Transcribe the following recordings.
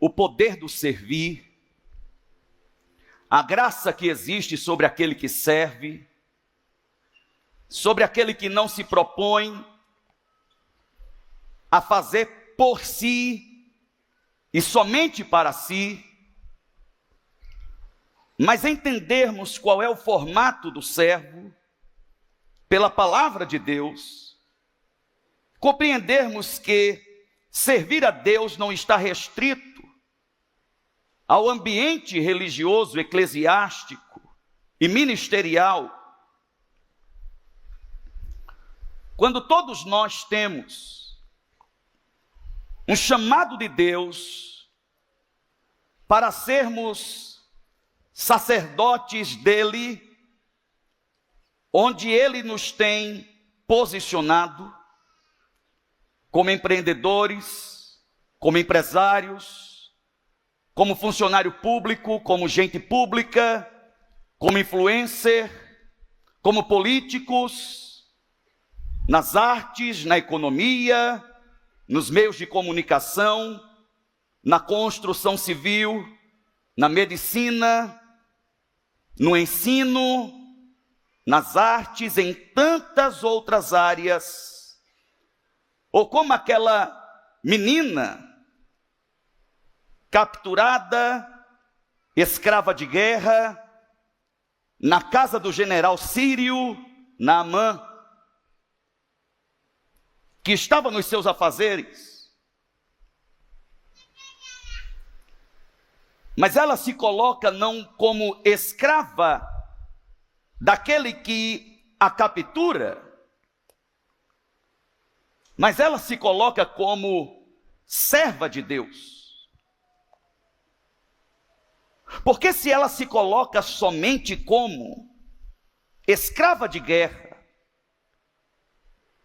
o poder do servir, a graça que existe sobre aquele que serve, sobre aquele que não se propõe a fazer por si e somente para si, mas entendermos qual é o formato do servo pela palavra de Deus, compreendermos que servir a Deus não está restrito ao ambiente religioso, eclesiástico e ministerial. Quando todos nós temos um chamado de Deus para sermos sacerdotes dele, onde ele nos tem posicionado como empreendedores, como empresários, como funcionário público, como gente pública, como influencer, como políticos, nas artes, na economia, nos meios de comunicação, na construção civil, na medicina, no ensino, nas artes, em tantas outras áreas. Ou como aquela menina capturada, escrava de guerra, na casa do general sírio Naamã, que estava nos seus afazeres, mas ela se coloca não como escrava daquele que a captura, mas ela se coloca como serva de Deus. Porque se ela se coloca somente como escrava de guerra,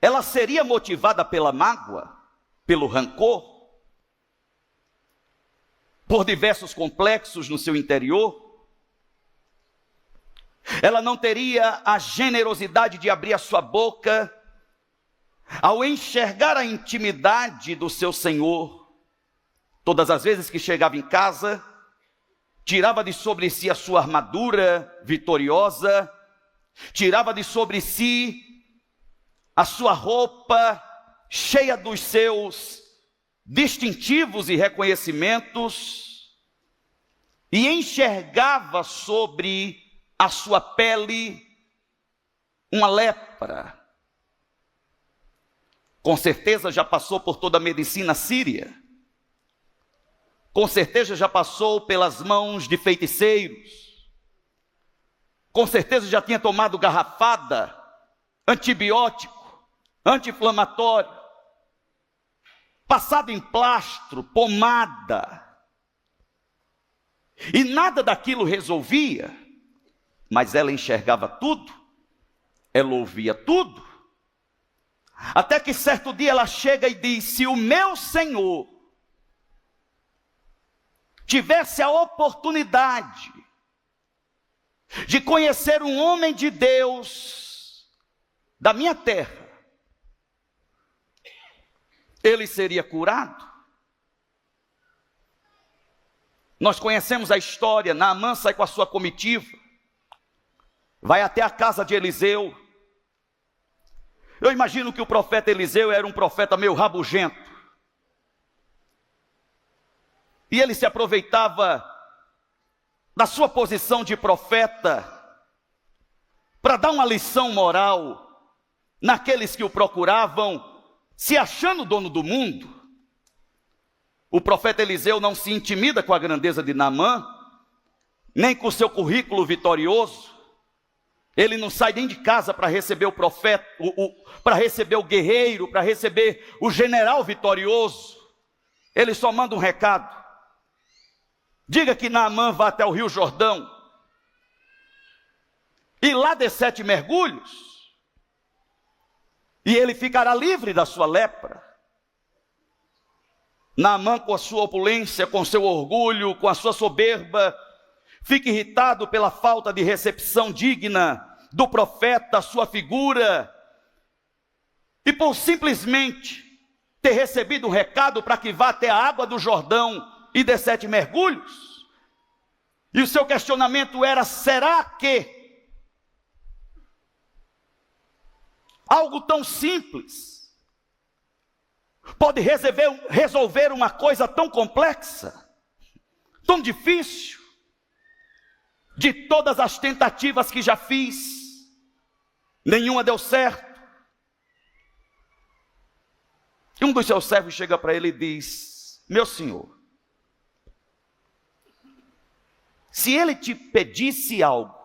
ela seria motivada pela mágoa, pelo rancor, por diversos complexos no seu interior. Ela não teria a generosidade de abrir a sua boca ao enxergar a intimidade do seu Senhor. Todas as vezes que chegava em casa, tirava de sobre si a sua armadura vitoriosa, tirava de sobre si a sua roupa cheia dos seus distintivos e reconhecimentos, e enxergava sobre a sua pele uma lepra. Com certeza já passou por toda a medicina síria, com certeza já passou pelas mãos de feiticeiros, com certeza já tinha tomado garrafada, antibiótico, anti-inflamatório, passado em plastro, pomada, e nada daquilo resolvia, mas ela enxergava tudo, ela ouvia tudo, até que certo dia ela chega e diz: se o meu Senhor tivesse a oportunidade de conhecer um homem de Deus da minha terra, ele seria curado. Nós conhecemos a história. Naamã sai com a sua comitiva, vai até a casa de Eliseu. Eu imagino que o profeta Eliseu era um profeta meio rabugento, e ele se aproveitava da sua posição de profeta para dar uma lição moral naqueles que o procuravam, se achando dono do mundo. O profeta Eliseu não se intimida com a grandeza de Naamã, nem com o seu currículo vitorioso. Ele não sai nem de casa para receber o profeta, para receber o guerreiro, para receber o general vitorioso. Ele só manda um recado: diga que Naamã vá até o Rio Jordão e lá dê 7 mergulhos, e ele ficará livre da sua lepra. Naamã, com a sua opulência, com seu orgulho, com a sua soberba, fica irritado pela falta de recepção digna do profeta, a sua figura, e por simplesmente ter recebido um recado para que vá até a água do Jordão e dê 7 mergulhos. E o seu questionamento era: será que algo tão simples pode resolver uma coisa tão complexa, tão difícil? De todas as tentativas que já fiz, nenhuma deu certo. E um dos seus servos chega para ele e diz: meu senhor, se ele te pedisse algo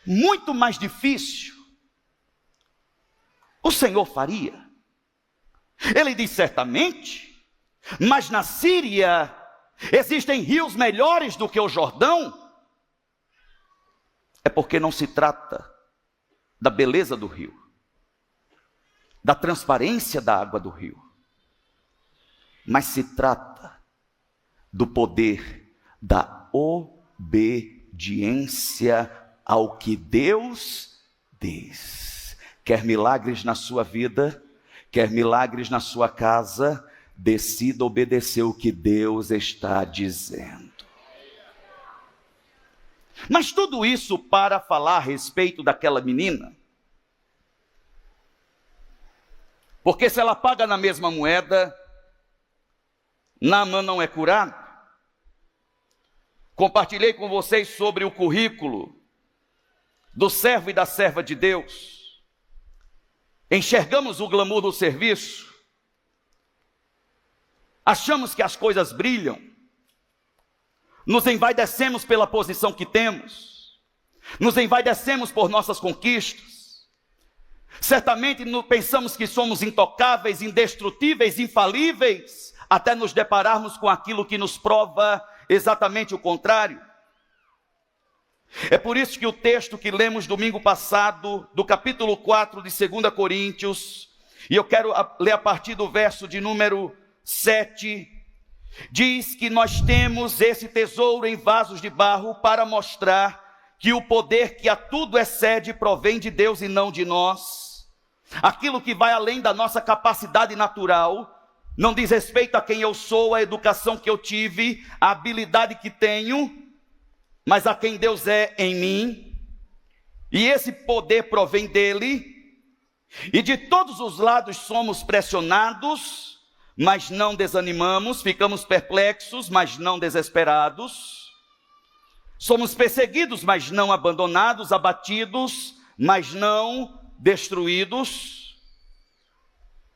muito mais difícil, o senhor faria? Ele diz: certamente, mas na Síria existem rios melhores do que o Jordão. É porque não se trata da beleza do rio, da transparência da água do rio, mas se trata do poder da obediência ao que Deus diz. Quer milagres na sua vida? Quer milagres na sua casa? Decida obedecer o que Deus está dizendo. Mas tudo isso para falar a respeito daquela menina. Porque se ela paga na mesma moeda, Naamã não é curado. Compartilhei com vocês sobre o currículo do servo e da serva de Deus. Enxergamos o glamour do serviço. Achamos que as coisas brilham, nos envaidecemos pela posição que temos, nos envaidecemos por nossas conquistas. Certamente pensamos que somos intocáveis, indestrutíveis, infalíveis, até nos depararmos com aquilo que nos prova exatamente o contrário. É por isso que o texto que lemos domingo passado, do capítulo 4 de 2 Coríntios, e eu quero ler a partir do verso de número 7, diz que nós temos esse tesouro em vasos de barro para mostrar que o poder que a tudo excede provém de Deus e não de nós. Aquilo que vai além da nossa capacidade natural, não diz respeito a quem eu sou, a educação que eu tive, a habilidade que tenho, mas a quem Deus é em mim. E esse poder provém dele, e de todos os lados somos pressionados, mas não desanimamos, ficamos perplexos, mas não desesperados. Somos perseguidos, mas não abandonados, abatidos, mas não destruídos.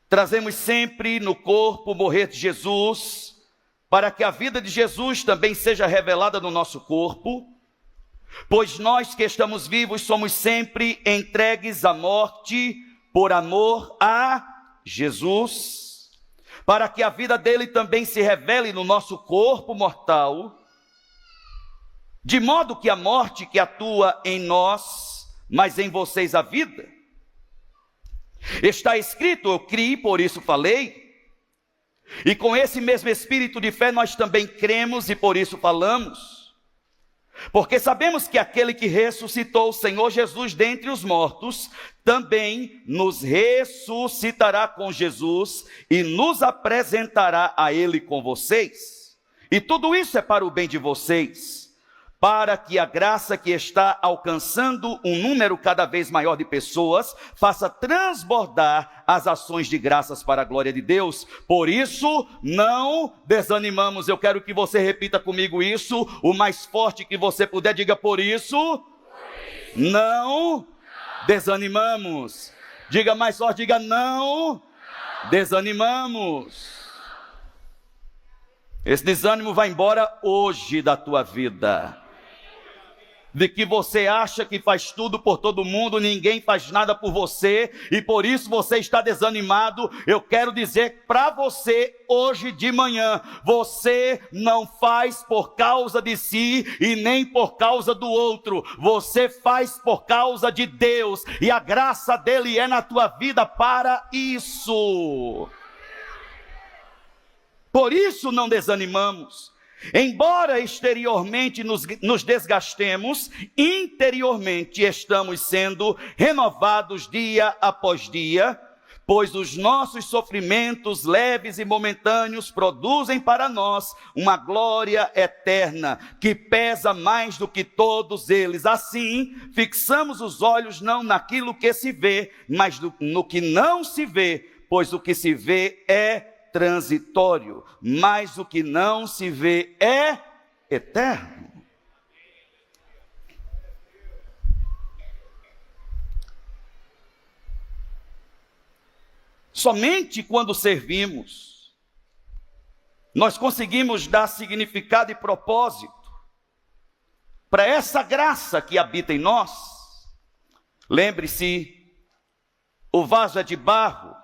Trazemos sempre no corpo o morrer de Jesus, para que a vida de Jesus também seja revelada no nosso corpo. Pois nós que estamos vivos somos sempre entregues à morte por amor a Jesus, para que a vida dele também se revele no nosso corpo mortal, de modo que a morte que atua em nós, mas em vocês a vida. Está escrito: eu criei, por isso falei. E com esse mesmo espírito de fé nós também cremos e por isso falamos. Porque sabemos que aquele que ressuscitou o Senhor Jesus dentre os mortos, também nos ressuscitará com Jesus e nos apresentará a Ele com vocês. E tudo isso é para o bem de vocês, para que a graça que está alcançando um número cada vez maior de pessoas, faça transbordar as ações de graças para a glória de Deus. Por isso, não desanimamos. Eu quero que você repita comigo isso, o mais forte que você puder. Diga: por isso, não desanimamos. Diga mais forte, diga: não desanimamos. Esse desânimo vai embora hoje da tua vida. De que você acha que faz tudo por todo mundo, ninguém faz nada por você, e por isso você está desanimado. Eu quero dizer para você hoje de manhã: você não faz por causa de si e nem por causa do outro. Você faz por causa de Deus, e a graça dele é na tua vida para isso. Por isso não desanimamos. Embora exteriormente nos desgastemos, interiormente estamos sendo renovados dia após dia, pois os nossos sofrimentos leves e momentâneos produzem para nós uma glória eterna, que pesa mais do que todos eles. Assim, fixamos os olhos não naquilo que se vê, mas no que não se vê, pois o que se vê é transitório, mas o que não se vê é eterno. Somente quando servimos, nós conseguimos dar significado e propósito para essa graça que habita em nós. Lembre-se, o vaso é de barro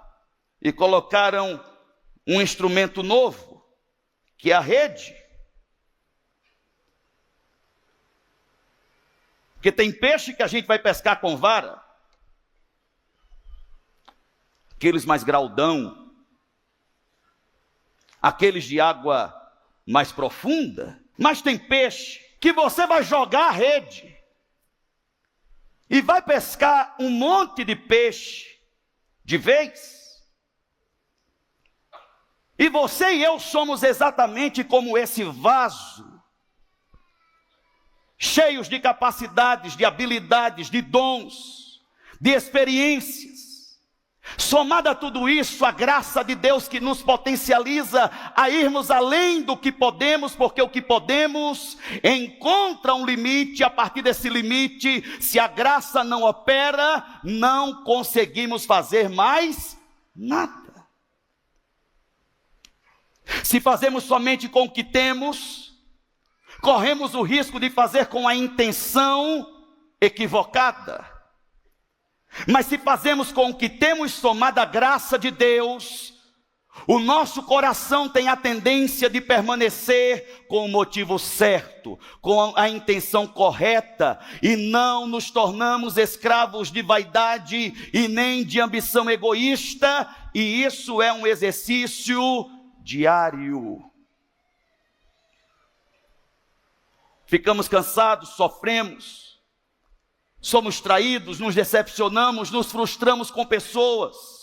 e colocaram um instrumento novo, que é a rede. Porque tem peixe que a gente vai pescar com vara, aqueles mais graudão, aqueles de água mais profunda, mas tem peixe que você vai jogar a rede e vai pescar um monte de peixe de vez. E você e eu somos exatamente como esse vaso, cheios de capacidades, de habilidades, de dons, de experiências. Somada a tudo isso, a graça de Deus que nos potencializa a irmos além do que podemos, porque o que podemos encontra um limite. A partir desse limite, se a graça não opera, não conseguimos fazer mais nada. Se fazemos somente com o que temos, corremos o risco de fazer com a intenção equivocada. Mas se fazemos com o que temos, somada a graça de Deus, o nosso coração tem a tendência de permanecer com o motivo certo, com a intenção correta, e não nos tornamos escravos de vaidade e nem de ambição egoísta, e isso é um exercício diário. Ficamos cansados, sofremos, somos traídos, nos decepcionamos, nos frustramos com pessoas.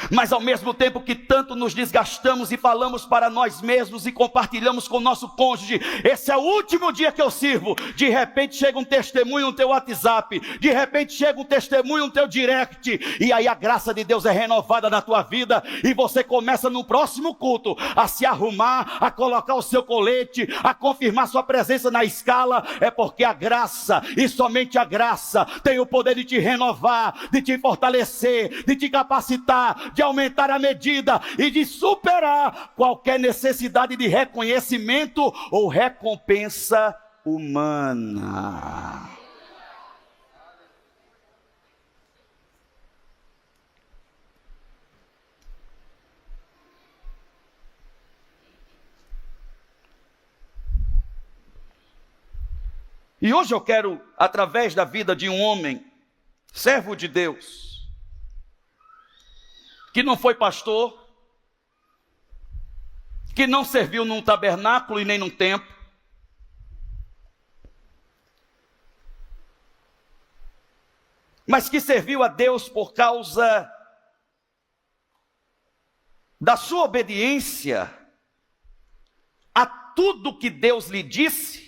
Mas ao mesmo tempo que tanto nos desgastamos e falamos para nós mesmos e compartilhamos com o nosso cônjuge, esse é o último dia que eu sirvo, de repente chega um testemunho no teu WhatsApp, de repente chega um testemunho no teu direct, e aí a graça de Deus é renovada na tua vida, e você começa no próximo culto a se arrumar, a colocar o seu colete, a confirmar sua presença na escala. É porque a graça, e somente a graça, tem o poder de te renovar, de te fortalecer, de te capacitar, de aumentar a medida e de superar qualquer necessidade de reconhecimento ou recompensa humana. E hoje eu quero, através da vida de um homem, servo de Deus, que não foi pastor, que não serviu num tabernáculo e nem num templo, mas que serviu a Deus por causa da sua obediência a tudo que Deus lhe disse,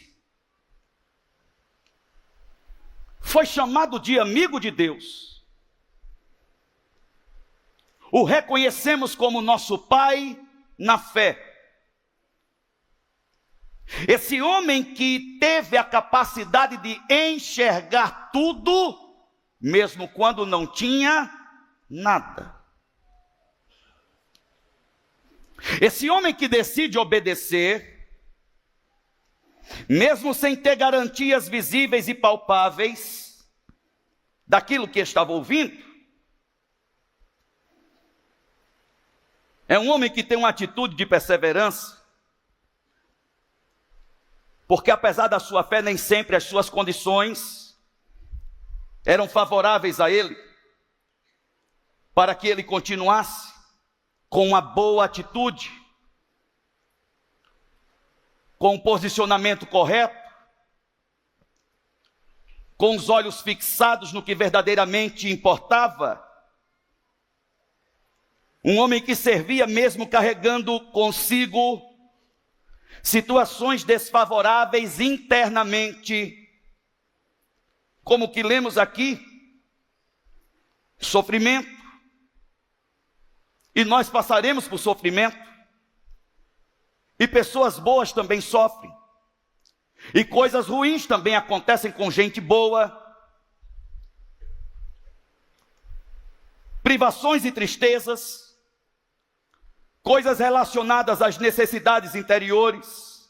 foi chamado de amigo de Deus. O reconhecemos como nosso pai na fé. Esse homem que teve a capacidade de enxergar tudo, mesmo quando não tinha nada. Esse homem que decide obedecer, mesmo sem ter garantias visíveis e palpáveis daquilo que estava ouvindo. É um homem que tem uma atitude de perseverança, porque apesar da sua fé, nem sempre as suas condições eram favoráveis a ele, para que ele continuasse com uma boa atitude, com um posicionamento correto, com os olhos fixados no que verdadeiramente importava, Um homem que servia mesmo carregando consigo situações desfavoráveis internamente, como o que lemos aqui, sofrimento. E nós passaremos por sofrimento. E pessoas boas também sofrem. E coisas ruins também acontecem com gente boa. Privações e tristezas. Coisas relacionadas às necessidades interiores.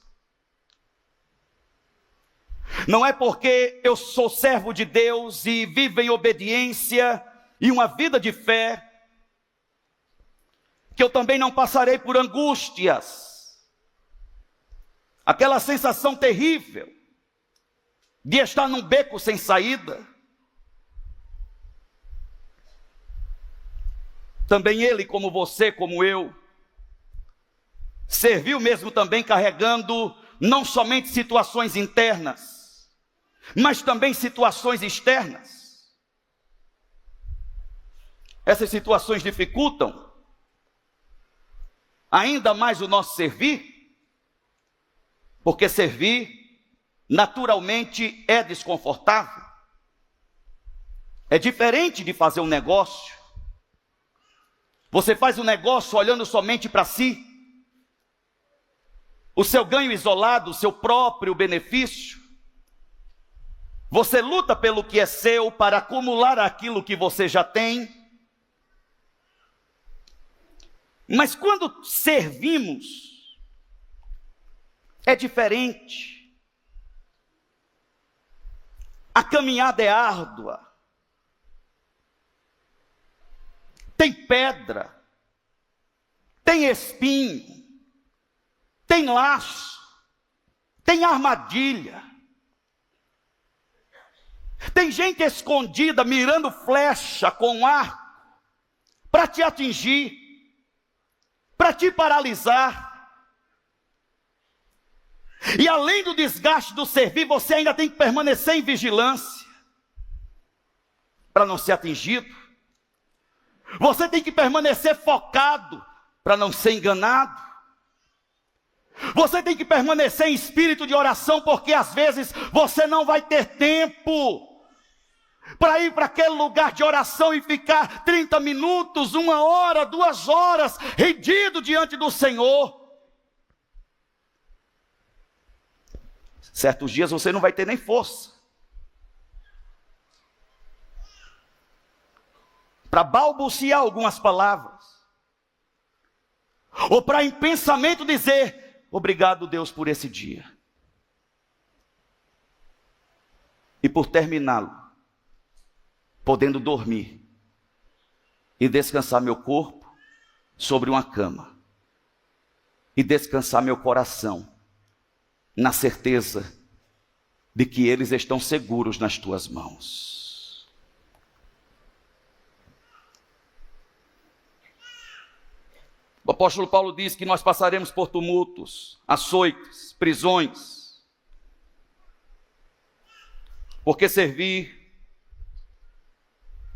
Não é porque eu sou servo de Deus e vivo em obediência e uma vida de fé que eu também não passarei por angústias. Aquela sensação terrível de estar num beco sem saída. Também ele, como você, como eu, serviu mesmo também carregando não somente situações internas, mas também situações externas. Essas situações dificultam ainda mais o nosso servir, porque servir naturalmente é desconfortável. É diferente de fazer um negócio. Você faz um negócio olhando somente para si, o seu ganho isolado, o seu próprio benefício. Você luta pelo que é seu para acumular aquilo que você já tem. Mas quando servimos, é diferente. A caminhada é árdua. Tem pedra, tem espinho, tem laço, tem armadilha. Tem gente escondida mirando flecha com arco para te atingir, para te paralisar. E além do desgaste do servir, você ainda tem que permanecer em vigilância para não ser atingido. Você tem que permanecer focado para não ser enganado. Você tem que permanecer em espírito de oração, porque às vezes você não vai ter tempo para ir para aquele lugar de oração e ficar 30 minutos, 1 hora, 2 horas, rendido diante do Senhor. Certos dias você não vai ter nem força para balbuciar algumas palavras, ou para em pensamento dizer: obrigado, Deus, por esse dia, e por terminá-lo, podendo dormir e descansar meu corpo sobre uma cama, e descansar meu coração na certeza de que eles estão seguros nas tuas mãos. O apóstolo Paulo diz que nós passaremos por tumultos, açoites, prisões, porque servir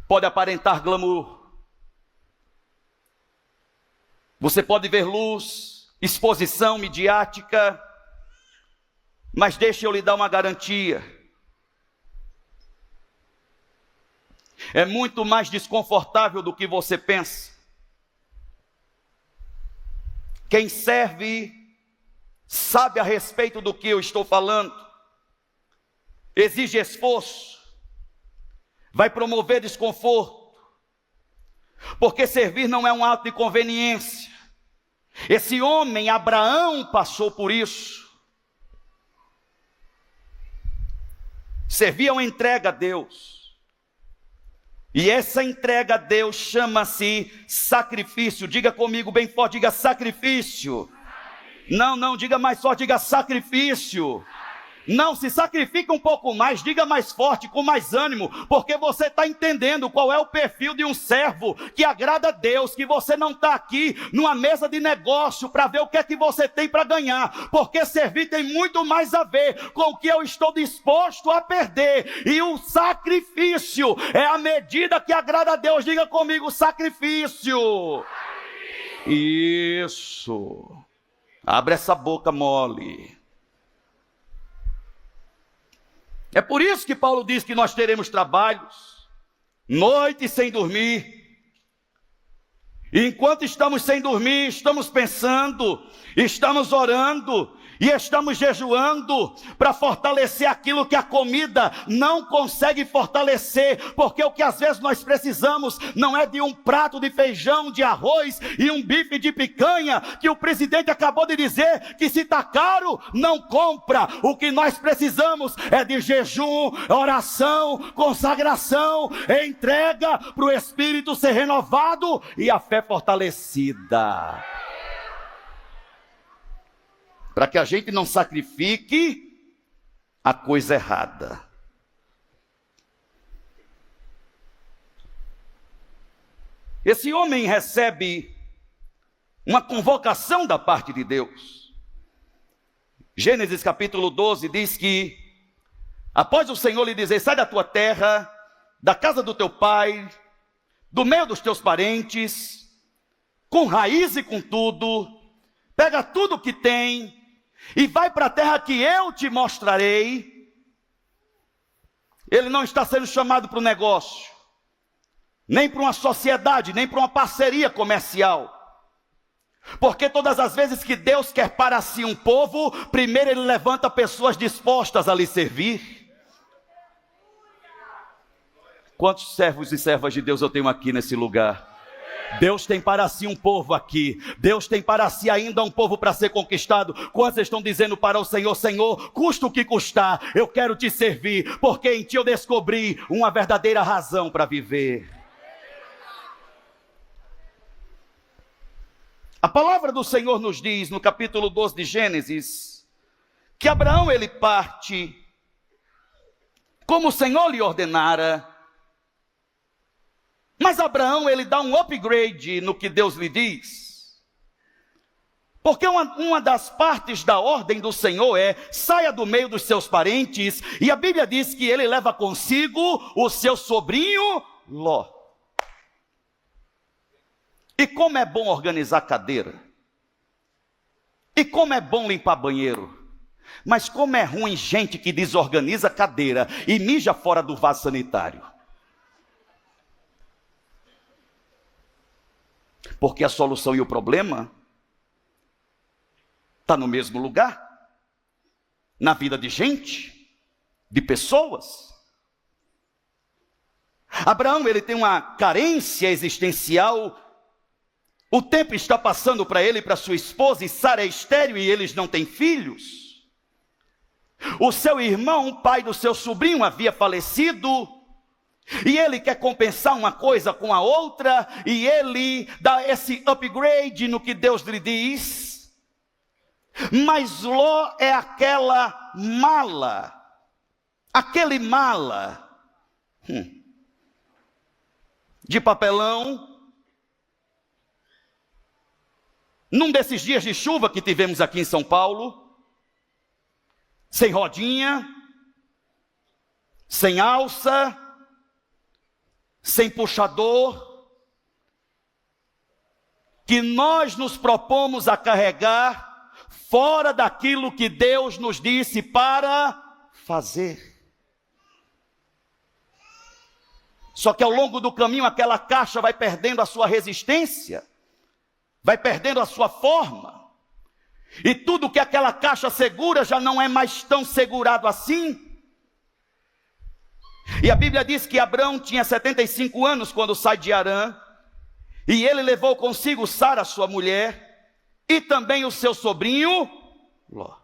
pode aparentar glamour. Você pode ver luz, exposição midiática, mas deixe eu lhe dar uma garantia. É muito mais desconfortável do que você pensa. Quem serve sabe a respeito do que eu estou falando. Exige esforço, vai promover desconforto, porque servir não é um ato de conveniência. Esse homem, Abraão, passou por isso. Servir é uma entrega a Deus. E essa entrega a Deus chama-se sacrifício. Diga comigo bem forte, diga sacrifício. Não, diga mais forte, diga sacrifício. Não, se sacrifica um pouco mais, diga mais forte, com mais ânimo, porque você está entendendo qual é o perfil de um servo que agrada a Deus, que você não está aqui numa mesa de negócio para ver o que é que você tem para ganhar, porque servir tem muito mais a ver com o que eu estou disposto a perder, e o sacrifício é a medida que agrada a Deus. Diga comigo, sacrifício. Isso. Abre essa boca mole. É por isso que Paulo diz que nós teremos trabalhos, noites sem dormir. E enquanto estamos sem dormir, estamos pensando, estamos orando e estamos jejuando para fortalecer aquilo que a comida não consegue fortalecer, porque o que às vezes nós precisamos não é de um prato de feijão, de arroz e um bife de picanha, que o presidente acabou de dizer que se está caro, não compra. O que nós precisamos é de jejum, oração, consagração, entrega para o Espírito ser renovado e a fé fortalecida. Para que a gente não sacrifique a coisa errada. Esse homem recebe uma convocação da parte de Deus. Gênesis capítulo 12 diz que, após o Senhor lhe dizer: sai da tua terra, da casa do teu pai, do meio dos teus parentes, com raiz e com tudo, pega tudo que tem, e vai para a terra que eu te mostrarei. Ele não está sendo chamado para um negócio, nem para uma sociedade, nem para uma parceria comercial. Porque todas as vezes que Deus quer para si um povo, primeiro Ele levanta pessoas dispostas a lhe servir. Quantos servos e servas de Deus eu tenho aqui nesse lugar? Deus tem para si um povo aqui. Deus tem para si ainda um povo para ser conquistado. Quantos estão dizendo para o Senhor: Senhor, custa o que custar, eu quero te servir, porque em ti eu descobri uma verdadeira razão para viver. A palavra do Senhor nos diz no capítulo 12 de Gênesis que Abraão ele parte como o Senhor lhe ordenara. Mas Abraão, ele dá um upgrade no que Deus lhe diz. Porque uma das partes da ordem do Senhor é: saia do meio dos seus parentes. E a Bíblia diz que ele leva consigo o seu sobrinho Ló. E como é bom organizar cadeira. E como é bom limpar banheiro. Mas como é ruim gente que desorganiza cadeira e mija fora do vaso sanitário. Porque a solução e o problema está no mesmo lugar, na vida de gente, de pessoas. Abraão, ele tem uma carência existencial. O tempo está passando para ele e para sua esposa, e Sara é estéril e eles não têm filhos. O seu irmão, pai do seu sobrinho, havia falecido. E ele quer compensar uma coisa com a outra, e ele dá esse upgrade no que Deus lhe diz. Mas Ló é aquela mala, aquele mala de papelão. Num desses dias de chuva que tivemos aqui em São Paulo, sem rodinha, sem alça, sem puxador, que nós nos propomos a carregar fora daquilo que Deus nos disse para fazer. Só que ao longo do caminho aquela caixa vai perdendo a sua resistência, vai perdendo a sua forma, e tudo que aquela caixa segura já não é mais tão segurado assim. E a Bíblia diz que Abrão tinha 75 anos quando sai de Harã, e ele levou consigo Sara, sua mulher, e também o seu sobrinho Ló.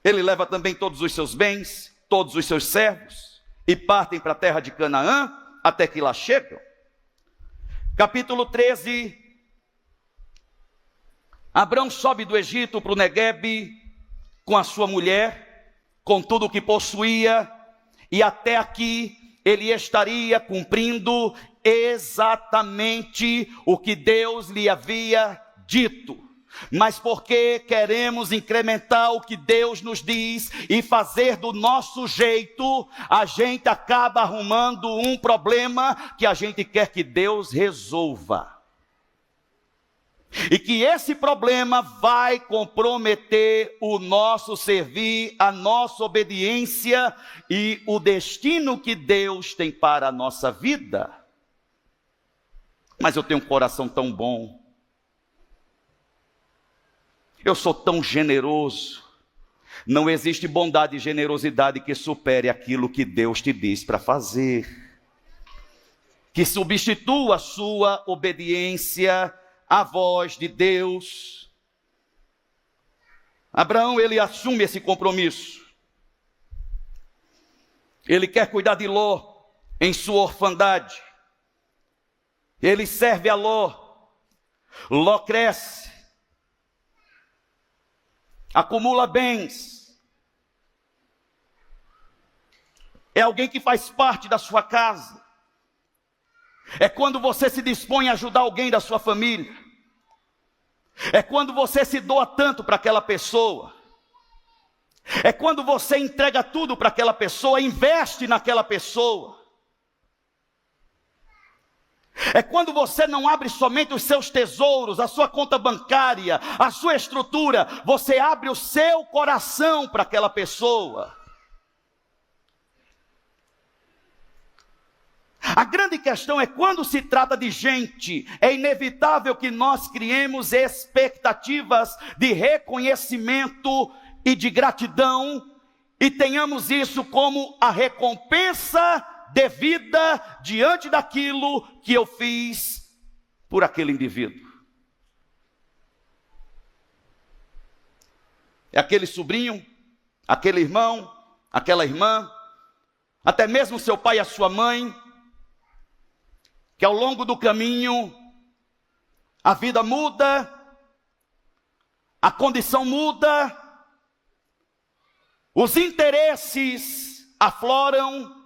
Ele leva também todos os seus bens, todos os seus servos, e partem para a terra de Canaã, até que lá chegam. Capítulo 13. Abrão sobe do Egito para o Neguebe, com a sua mulher, com tudo o que possuía, e até aqui ele estaria cumprindo exatamente o que Deus lhe havia dito. Mas porque queremos incrementar o que Deus nos diz e fazer do nosso jeito, a gente acaba arrumando um problema que a gente quer que Deus resolva. E que esse problema vai comprometer o nosso servir, a nossa obediência e o destino que Deus tem para a nossa vida. Mas eu tenho um coração tão bom. Eu sou tão generoso. Não existe bondade e generosidade que supere aquilo que Deus te diz para fazer. Que substitua a sua obediência à voz de Deus. Abraão, ele assume esse compromisso. Ele quer cuidar de Ló em sua orfandade. Ele serve a Ló. Ló cresce. Acumula bens. É alguém que faz parte da sua casa. É quando você se dispõe a ajudar alguém da sua família. É quando você se doa tanto para aquela pessoa. É quando você entrega tudo para aquela pessoa, investe naquela pessoa. É quando você não abre somente os seus tesouros, a sua conta bancária, a sua estrutura, você abre o seu coração para aquela pessoa. A grande questão é quando se trata de gente, é inevitável que nós criemos expectativas de reconhecimento e de gratidão e tenhamos isso como a recompensa devida diante daquilo que eu fiz por aquele indivíduo. É aquele sobrinho, aquele irmão, aquela irmã, até mesmo seu pai e a sua mãe, que ao longo do caminho, a vida muda, a condição muda, os interesses afloram,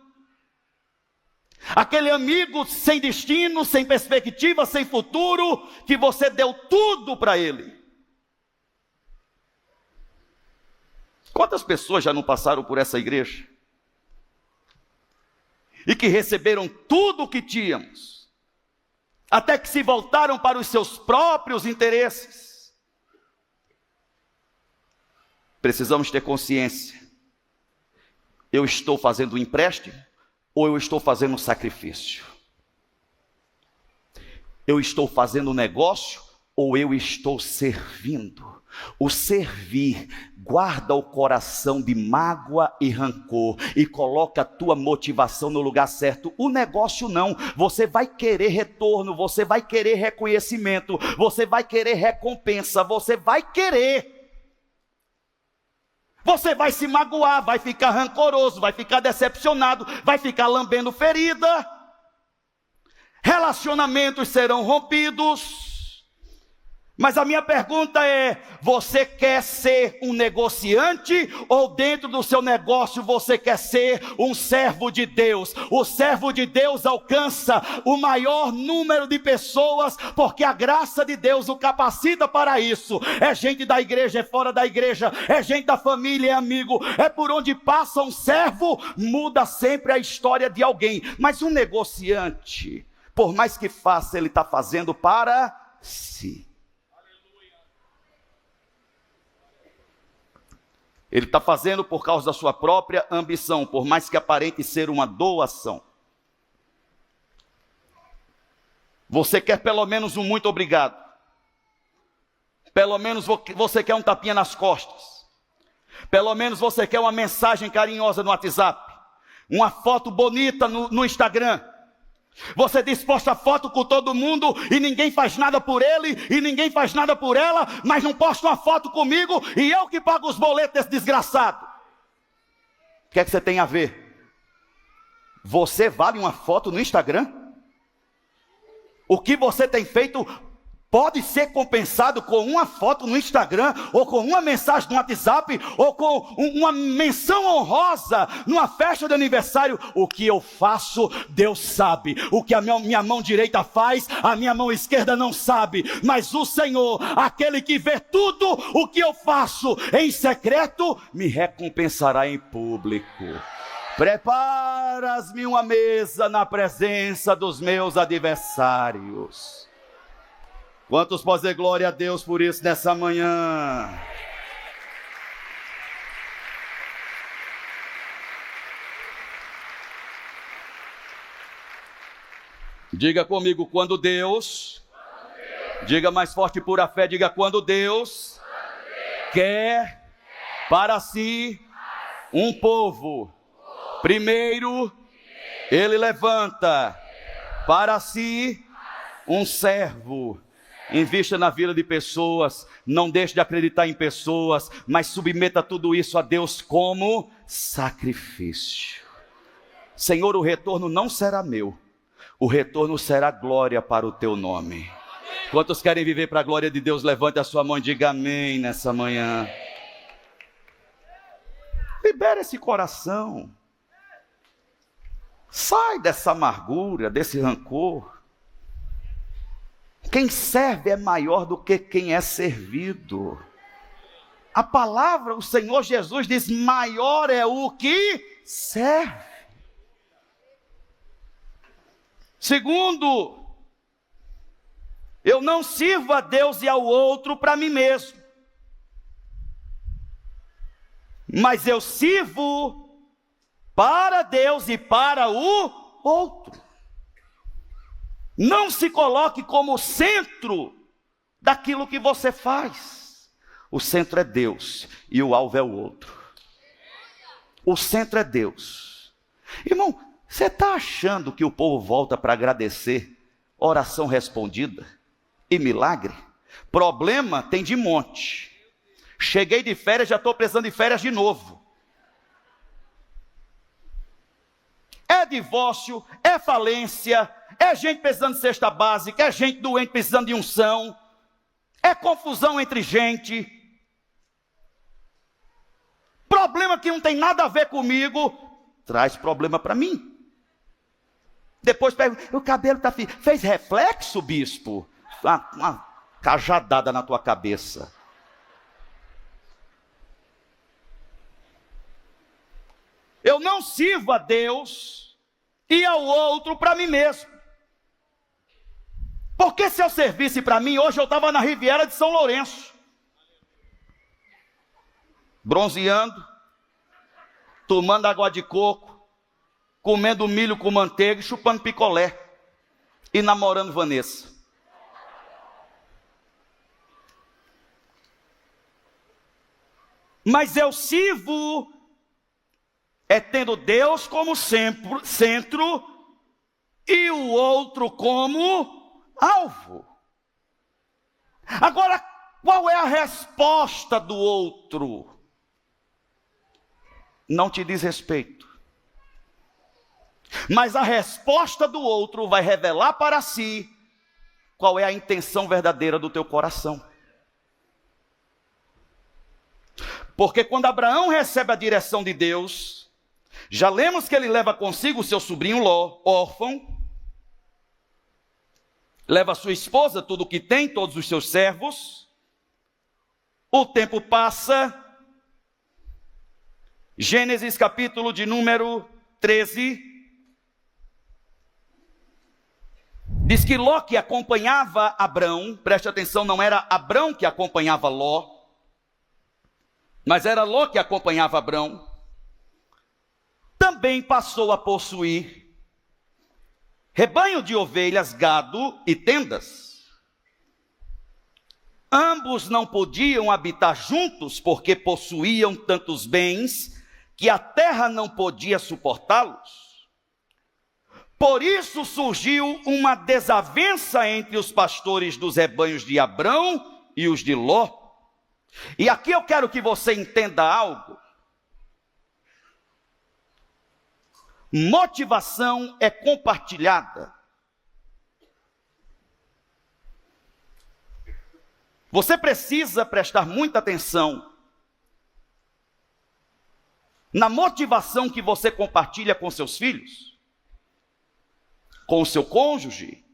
aquele amigo sem destino, sem perspectiva, sem futuro, que você deu tudo para ele. Quantas pessoas já não passaram por essa igreja? E que receberam tudo o que tínhamos, até que se voltaram para os seus próprios interesses. Precisamos ter consciência. Eu estou fazendo um empréstimo ou eu estou fazendo um sacrifício? Eu estou fazendo um negócio ou eu estou servindo? O servir guarda o coração de mágoa e rancor e coloca a tua motivação no lugar certo. O negócio não, você vai querer retorno, você vai querer reconhecimento, você vai querer recompensa, você vai querer. Você vai se magoar, vai ficar rancoroso, vai ficar decepcionado, vai ficar lambendo ferida. Relacionamentos serão rompidos. Mas a minha pergunta é, você quer ser um negociante ou dentro do seu negócio você quer ser um servo de Deus? O servo de Deus alcança o maior número de pessoas porque a graça de Deus o capacita para isso. É gente da igreja, é fora da igreja, é gente da família, é amigo, é por onde passa um servo, muda sempre a história de alguém. Mas um negociante, por mais que faça, ele está fazendo para si. Ele está fazendo por causa da sua própria ambição, por mais que aparente ser uma doação. Você quer pelo menos um muito obrigado. Pelo menos você quer um tapinha nas costas. Pelo menos você quer uma mensagem carinhosa no WhatsApp. Uma foto bonita no Instagram. Você diz, posta foto com todo mundo e ninguém faz nada por ele e ninguém faz nada por ela, mas não posta uma foto comigo e eu que pago os boletos desse desgraçado. O que é que você tem a ver? Você vale uma foto no Instagram? O que você tem feito pode ser compensado com uma foto no Instagram, ou com uma mensagem no WhatsApp, ou com uma menção honrosa numa festa de aniversário. O que eu faço, Deus sabe. O que a minha mão direita faz, a minha mão esquerda não sabe. Mas o Senhor, aquele que vê tudo o que eu faço em secreto, me recompensará em público. Preparas-me uma mesa na presença dos meus adversários. Quantos podem dizer glória a Deus por isso nessa manhã? Diga comigo, quando Deus, diga mais forte por a fé, diga quando Deus quer para si um povo, primeiro Ele levanta para si um servo. Invista na vida de pessoas, não deixe de acreditar em pessoas, mas submeta tudo isso a Deus como sacrifício. Senhor, o retorno não será meu, o retorno será glória para o teu nome. Quantos querem viver para a glória de Deus? Levante a sua mão e diga amém nessa manhã. Libera esse coração. Sai dessa amargura, desse rancor. Quem serve é maior do que quem é servido. A palavra, o Senhor Jesus diz, maior é o que serve. Segundo, eu não sirvo a Deus e ao outro para mim mesmo, mas eu sirvo para Deus e para o outro. Não se coloque como centro daquilo que você faz. O centro é Deus e o alvo é o outro. O centro é Deus. Irmão, você está achando que o povo volta para agradecer oração respondida e milagre? Problema tem de monte. Cheguei de férias, já estou precisando de férias de novo. É divórcio, é falência, é gente precisando de cesta básica, é gente doente precisando de unção, é confusão entre gente. Problema que não tem nada a ver comigo, traz problema para mim. Depois pergunta, o cabelo está... Fez reflexo, bispo? Uma cajadada na tua cabeça. Eu não sirvo a Deus e ao outro para mim mesmo. Porque se eu servisse para mim, hoje eu estava na Riviera de São Lourenço, bronzeando, tomando água de coco, comendo milho com manteiga e chupando picolé, e namorando Vanessa. Mas eu sirvo tendo Deus como centro e o outro como alvo. Agora, qual é a resposta do outro? Não te diz respeito. Mas a resposta do outro vai revelar para si qual é a intenção verdadeira do teu coração. Porque quando Abraão recebe a direção de Deus, já lemos que ele leva consigo o seu sobrinho Ló, órfão, leva a sua esposa, tudo o que tem, todos os seus servos. O tempo passa. Gênesis capítulo de número 13. Diz que Ló que acompanhava Abrão, preste atenção, não era Abrão que acompanhava Ló, mas era Ló que acompanhava Abrão, também passou a possuir rebanho de ovelhas, gado e tendas. Ambos não podiam habitar juntos, porque possuíam tantos bens que a terra não podia suportá-los. Por isso surgiu uma desavença entre os pastores dos rebanhos de Abrão e os de Ló. E aqui eu quero que você entenda algo. Motivação é compartilhada. Você precisa prestar muita atenção na motivação que você compartilha com seus filhos, com o seu cônjuge.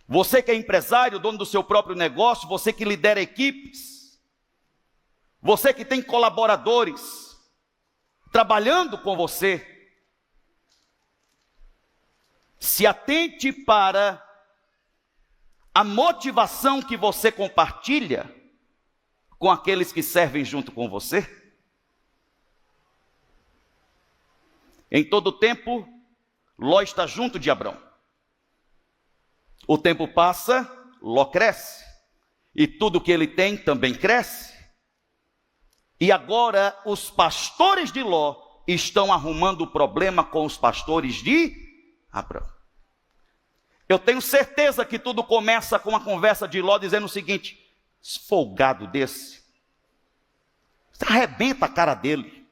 Você que é empresário, dono do seu próprio negócio, você que lidera equipes, você que tem colaboradores trabalhando com você, se atente para a motivação que você compartilha com aqueles que servem junto com você? Em todo tempo, Ló está junto de Abrão. O tempo passa, Ló cresce. E tudo que ele tem também cresce. E agora os pastores de Ló estão arrumando o problema com os pastores de Abrão. Eu tenho certeza que tudo começa com uma conversa de Ló dizendo o seguinte: esse folgado desse, você arrebenta a cara dele.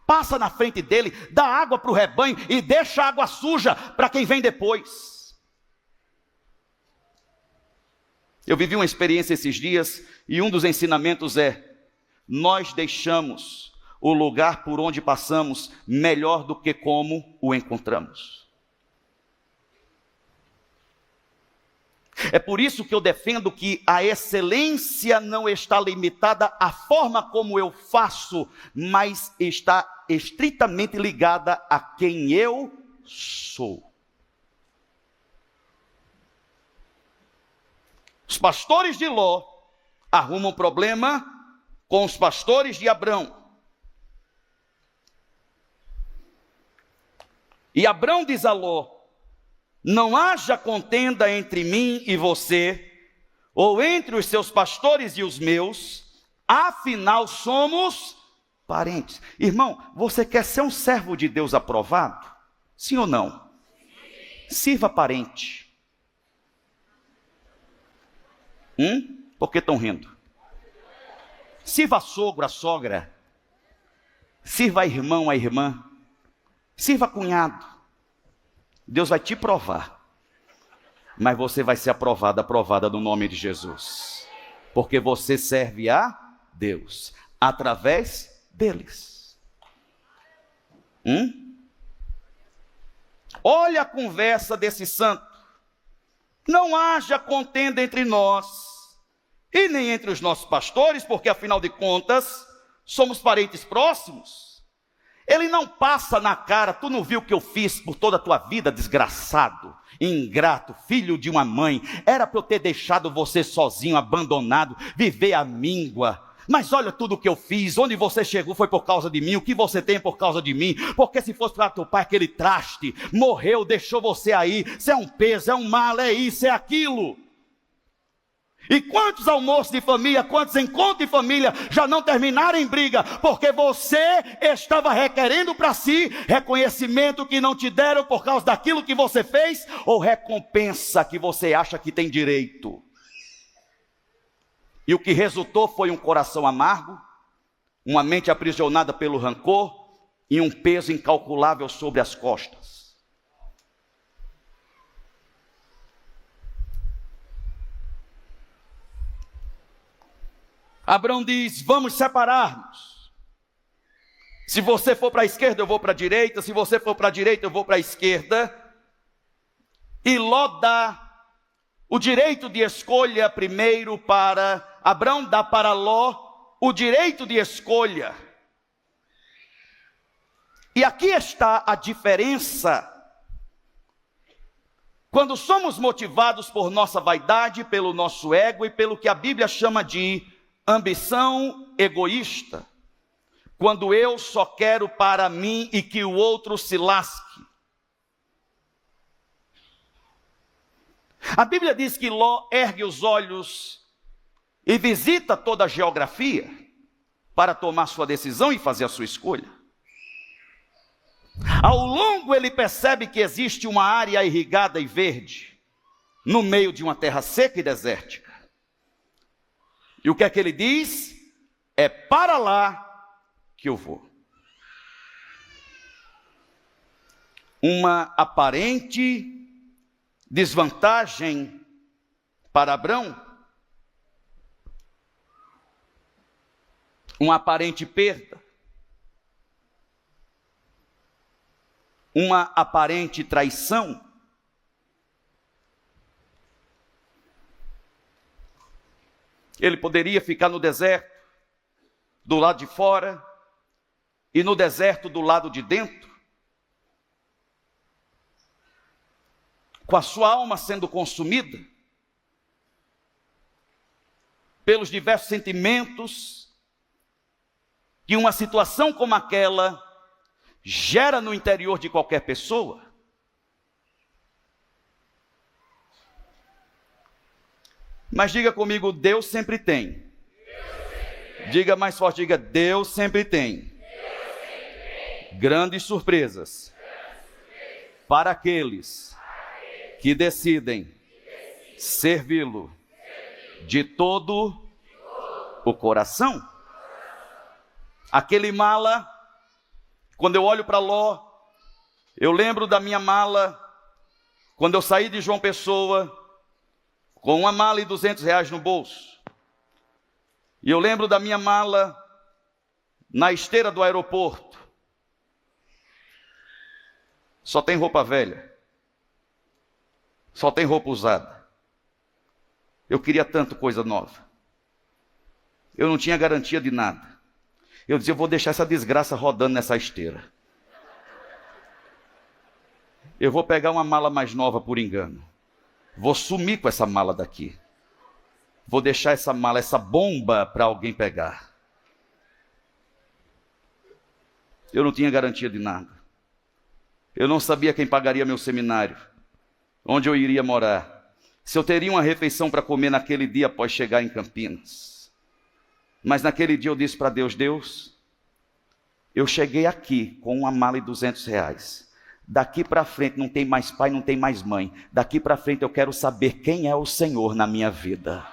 Passa na frente dele, dá água para o rebanho e deixa a água suja para quem vem depois. Eu vivi uma experiência esses dias e um dos ensinamentos é: nós deixamos o lugar por onde passamos melhor do que como o encontramos. É por isso que eu defendo que a excelência não está limitada à forma como eu faço, mas está estritamente ligada a quem eu sou. Os pastores de Ló arrumam problema com os pastores de Abrão. E Abrão diz a Ló: não haja contenda entre mim e você, ou entre os seus pastores e os meus, afinal somos parentes. Irmão, você quer ser um servo de Deus aprovado? Sim ou não? Sirva parente. Por que estão rindo? Sirva sogro, a sogra. Sirva irmão, a irmã. Sirva cunhado. Deus vai te provar. Mas você vai ser aprovada no nome de Jesus. Porque você serve a Deus através deles. Olha a conversa desse santo. Não haja contenda entre nós e nem entre os nossos pastores, porque afinal de contas somos parentes próximos. Ele não passa na cara: tu não viu o que eu fiz por toda a tua vida, desgraçado, ingrato, filho de uma mãe, era para eu ter deixado você sozinho, abandonado, viver à míngua. Mas olha tudo o que eu fiz, onde você chegou foi por causa de mim, o que você tem é por causa de mim, porque se fosse para teu pai, aquele traste, morreu, deixou você aí, você é um peso, é um mal, é isso, é aquilo. E quantos almoços de família, quantos encontros de família já não terminaram em briga, porque você estava requerendo para si reconhecimento que não te deram por causa daquilo que você fez, ou recompensa que você acha que tem direito. E o que resultou foi um coração amargo, uma mente aprisionada pelo rancor e um peso incalculável sobre as costas. Abrão diz: vamos separar-nos. Se você for para a esquerda, eu vou para a direita. Se você for para a direita, eu vou para a esquerda. E Ló dá o direito de escolha primeiro para Abrão, dá para Ló o direito de escolha. E aqui está a diferença. Quando somos motivados por nossa vaidade, pelo nosso ego e pelo que a Bíblia chama de ambição egoísta, quando eu só quero para mim e que o outro se lasque. A Bíblia diz que Ló ergue os olhos e visita toda a geografia para tomar sua decisão e fazer a sua escolha. Ao longo ele percebe que existe uma área irrigada e verde no meio de uma terra seca e desértica. E o que é que ele diz? É para lá que eu vou. Uma aparente desvantagem para Abrão, uma aparente perda, uma aparente traição. Ele poderia ficar no deserto, do lado de fora, e no deserto do lado de dentro. com a sua alma sendo consumida pelos diversos sentimentos que uma situação como aquela gera no interior de qualquer pessoa. Mas diga comigo, Deus sempre tem. Diga mais forte, diga, Deus sempre tem. Grandes surpresas para aqueles que decidem servi-lo de todo o coração. Aquele mala, quando eu olho para Ló, eu lembro da minha mala, quando eu saí de João Pessoa, com uma mala e R$200 no bolso. E eu lembro da minha mala na esteira do aeroporto. Só tem roupa velha. Só tem roupa usada. Eu queria tanto coisa nova. Eu não tinha garantia de nada. Eu dizia, eu vou deixar essa desgraça rodando nessa esteira. Eu vou pegar uma mala mais nova por engano. Vou sumir com essa mala daqui. Vou deixar essa mala, essa bomba para alguém pegar. Eu não tinha garantia de nada. Eu não sabia quem pagaria meu seminário, onde eu iria morar, se eu teria uma refeição para comer naquele dia após chegar em Campinas. Mas naquele dia eu disse para Deus, Deus, eu cheguei aqui com uma mala e R$200. Daqui para frente não tem mais pai, não tem mais mãe. Daqui para frente eu quero saber quem é o Senhor na minha vida.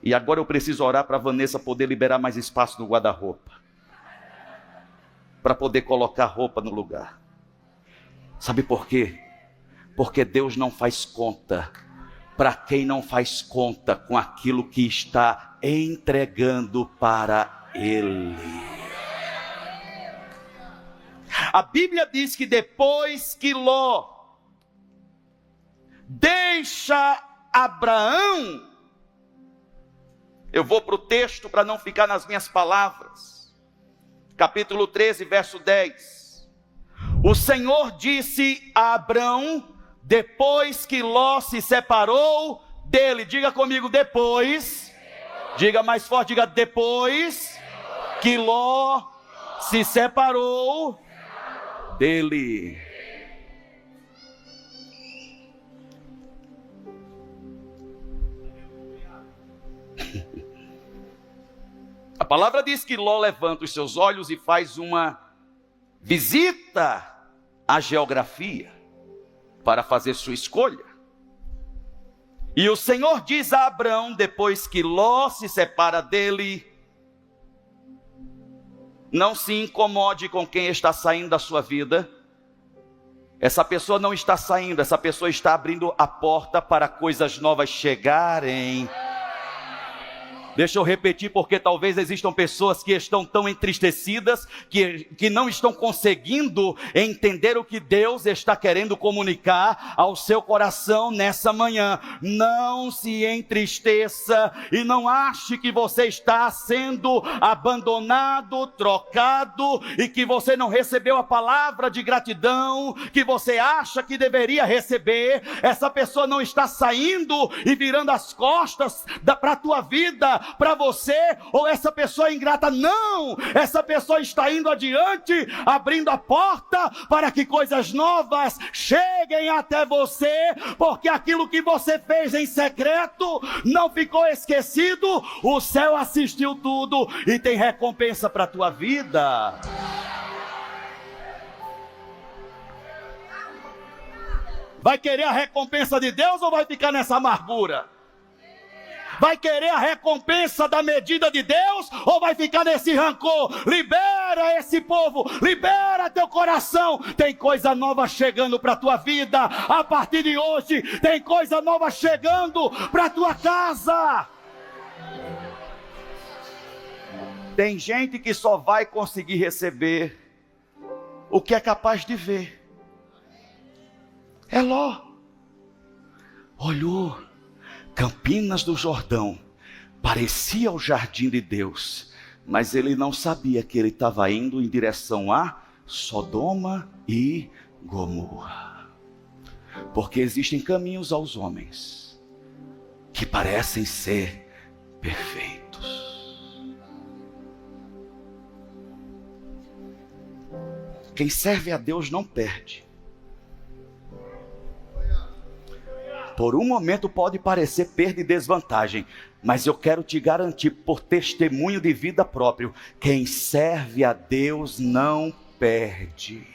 E agora eu preciso orar para a Vanessa poder liberar mais espaço no guarda-roupa, para poder colocar roupa no lugar. Sabe por quê? Porque Deus não faz conta para quem não faz conta com aquilo que está entregando para Ele. A Bíblia diz que depois que Ló deixa Abraão, eu vou para o texto para não ficar nas minhas palavras, capítulo 13, verso 10. O Senhor disse a Abrão, depois que Ló se separou dele, diga comigo, depois, diga mais forte, diga depois que Ló se separou dele. A palavra diz que Ló levanta os seus olhos e faz uma visita à geografia para fazer sua escolha. E o Senhor diz a Abrão, depois que Ló se separa dele, não se incomode com quem está saindo da sua vida. Essa pessoa não está saindo, essa pessoa está abrindo a porta para coisas novas chegarem. Deixa eu repetir, porque talvez existam pessoas que estão tão entristecidas, que não estão conseguindo entender o que Deus está querendo comunicar ao seu coração nessa manhã. Não se entristeça e não ache que você está sendo abandonado, trocado, e que você não recebeu a palavra de gratidão que você acha que deveria receber. Essa pessoa não está saindo e virando as costas para a tua vida, para você, ou essa pessoa ingrata. Não, essa pessoa está indo adiante, abrindo a porta para que coisas novas cheguem até você, porque aquilo que você fez em secreto não ficou esquecido. O céu assistiu tudo e tem recompensa para a tua vida. Vai querer a recompensa de Deus ou vai ficar nessa amargura? Vai querer a recompensa da medida de Deus ou vai ficar nesse rancor? Libera esse povo, libera teu coração. Tem coisa nova chegando para a tua vida. A partir de hoje tem coisa nova chegando para a tua casa. Tem gente que só vai conseguir receber o que é capaz de ver. É Ló. Olhou, Campinas do Jordão parecia o jardim de Deus, mas ele não sabia que ele estava indo em direção à Sodoma e Gomorra. Porque existem caminhos aos homens que parecem ser perfeitos. Quem serve a Deus não perde. Por um momento pode parecer perda e desvantagem, mas eu quero te garantir, por testemunho de vida próprio, quem serve a Deus não perde.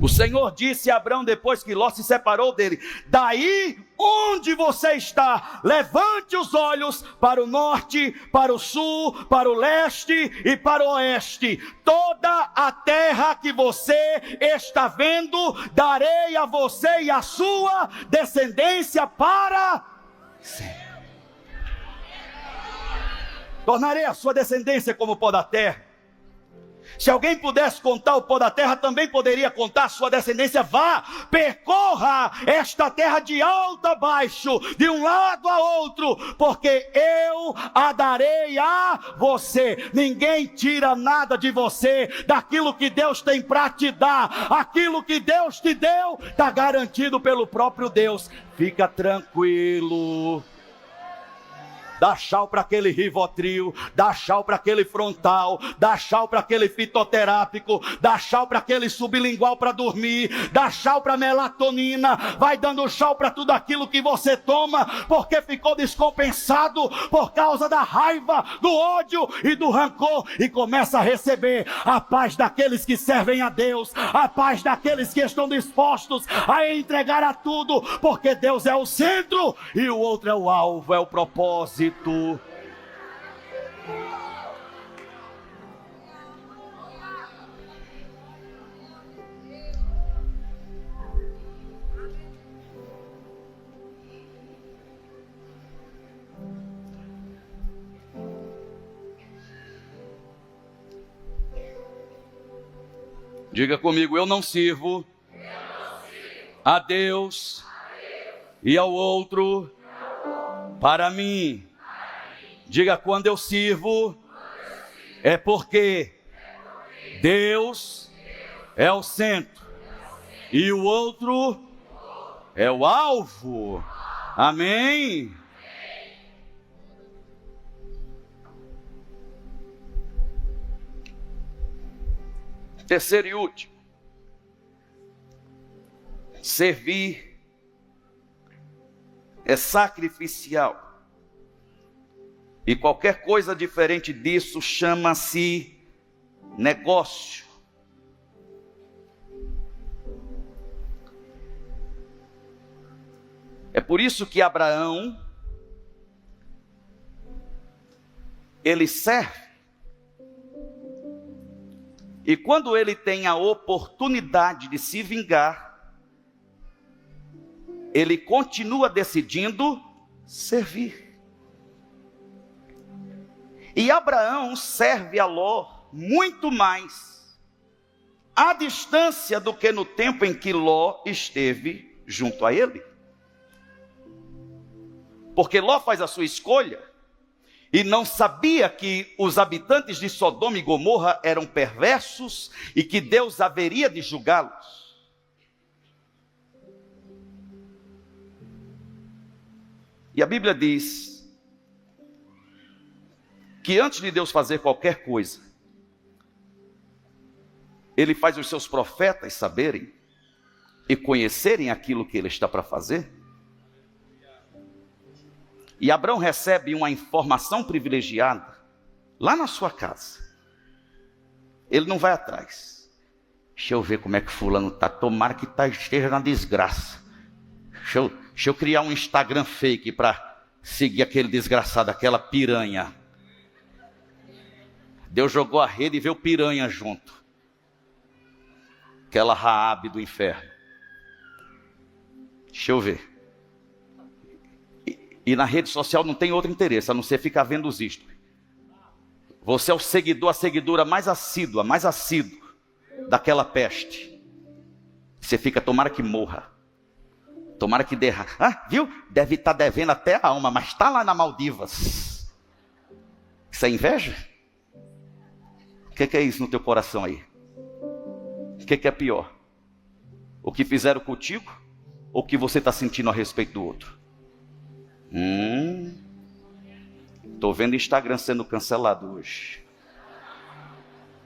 O Senhor disse a Abraão depois que Ló se separou dele: daí onde você está, levante os olhos para o norte, para o sul, para o leste e para o oeste. Toda a terra que você está vendo, darei a você e a sua descendência para sempre. Tornarei a sua descendência como o pó da terra. Se alguém pudesse contar o pó da terra, também poderia contar a sua descendência. Vá, percorra esta terra de alto a baixo, de um lado a outro, porque eu a darei a você. Ninguém tira nada de você, daquilo que Deus tem para te dar. Aquilo que Deus te deu, está garantido pelo próprio Deus. Fica tranquilo. Dá tchau para aquele Rivotril, dá tchau para aquele Frontal, dá tchau para aquele fitoterápico, dá tchau para aquele sublingual para dormir, dá tchau para melatonina, vai dando tchau para tudo aquilo que você toma, porque ficou descompensado por causa da raiva, do ódio e do rancor, e começa a receber a paz daqueles que servem a Deus, a paz daqueles que estão dispostos a entregar a tudo, porque Deus é o centro e o outro é o alvo, é o propósito. Diga comigo: eu não sirvo a Deus e ao outro para mim. Diga: quando eu sirvo, é porque Deus é o centro e o outro é o alvo. Amém? Terceiro e último: servir é sacrificial. E qualquer coisa diferente disso chama-se negócio. É por isso que Abraão, ele serve. E quando ele tem a oportunidade de se vingar, ele continua decidindo servir. E Abraão serve a Ló muito mais à distância do que no tempo em que Ló esteve junto a ele. Porque Ló faz a sua escolha e não sabia que os habitantes de Sodoma e Gomorra eram perversos e que Deus haveria de julgá-los. E a Bíblia diz que antes de Deus fazer qualquer coisa, Ele faz os seus profetas saberem e conhecerem aquilo que Ele está para fazer. E Abraão recebe uma informação privilegiada lá na sua casa. Ele não vai atrás. Deixa eu ver como é que fulano está. Tomara que esteja na desgraça. Deixa eu criar um Instagram fake para seguir aquele desgraçado, aquela piranha. Deus jogou a rede e veio piranha junto. Aquela Raabe do inferno. Deixa eu ver. E na rede social não tem outro interesse, a não ser ficar vendo os stories. Você é o seguidor, a seguidora mais assíduo daquela peste. Você fica: tomara que morra. Tomara que derra. Ah, viu? Deve estar devendo até a alma, mas está lá na Maldivas. Isso é inveja? que é isso no teu coração aí? O que é pior? O que fizeram contigo? Ou o que você está sentindo a respeito do outro? Estou vendo Instagram sendo cancelado hoje.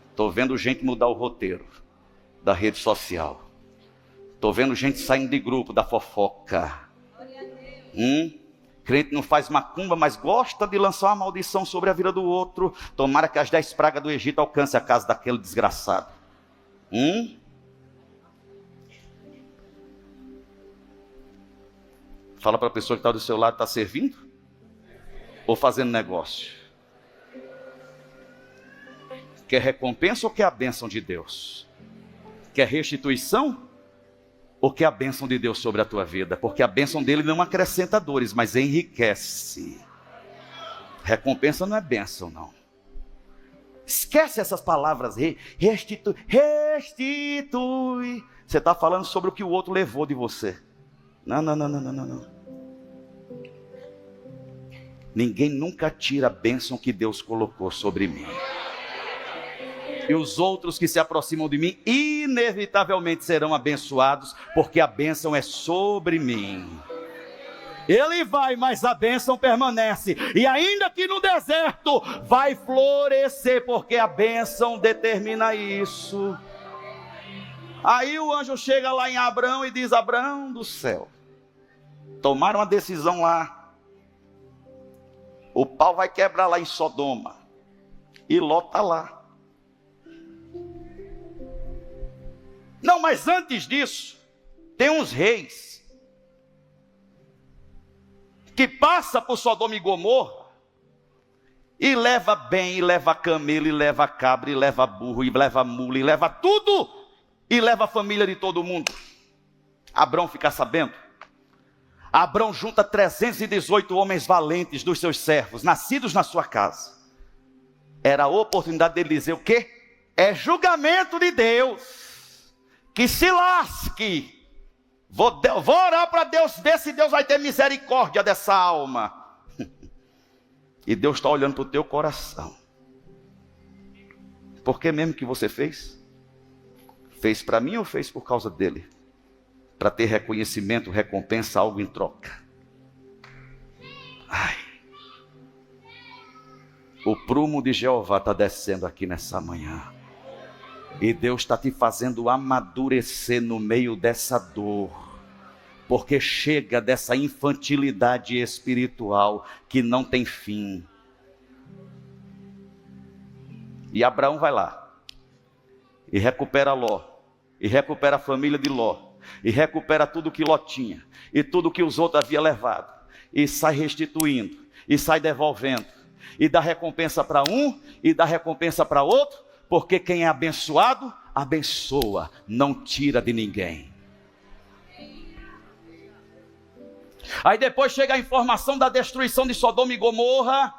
Estou vendo gente mudar o roteiro da rede social. Estou vendo gente saindo de grupo da fofoca. Crente não faz macumba, mas gosta de lançar uma maldição sobre a vida do outro. Tomara que as 10 pragas do Egito alcancem a casa daquele desgraçado. Fala para a pessoa que está do seu lado, está servindo? Ou fazendo negócio? Quer recompensa ou quer a bênção de Deus? Quer restituição? Ou quer a bênção de Deus sobre a tua vida? Porque a bênção dele não acrescenta dores, mas enriquece. Recompensa não é bênção, não. Esquece essas palavras. Restitui. Você está falando sobre o que o outro levou de você. Não. Ninguém nunca tira a bênção que Deus colocou sobre mim. E os outros que se aproximam de mim, inevitavelmente serão abençoados, porque a bênção é sobre mim. Ele vai, mas a bênção permanece. E ainda que no deserto, vai florescer, porque a bênção determina isso. Aí o anjo chega lá em Abrão e diz: Abrão do céu, tomaram uma decisão lá. O pau vai quebrar lá em Sodoma. E Ló está lá. Não, mas antes disso, tem uns reis que passa por Sodoma e Gomorra e leva bem, e leva camelo, e leva cabra, e leva burro, e leva mula, e leva tudo, e leva a família de todo mundo. Abrão fica sabendo. Abrão junta 318 homens valentes dos seus servos, nascidos na sua casa. Era a oportunidade dele dizer o quê? É julgamento de Deus. Que se lasque. Vou orar para Deus, ver se Deus vai ter misericórdia dessa alma. E Deus está olhando para o teu coração. Por que mesmo que você fez? Fez para mim ou fez por causa dele? Para ter reconhecimento, recompensa, algo em troca. Ai. O prumo de Jeová está descendo aqui nessa manhã. E Deus está te fazendo amadurecer no meio dessa dor. Porque chega dessa infantilidade espiritual que não tem fim. E Abraão vai lá. E recupera Ló. E recupera a família de Ló. E recupera tudo que Ló tinha. E tudo que os outros haviam levado. E sai restituindo. E sai devolvendo. E dá recompensa para um. E dá recompensa para outro. Porque quem é abençoado, abençoa, não tira de ninguém. Aí depois chega a informação da destruição de Sodoma e Gomorra.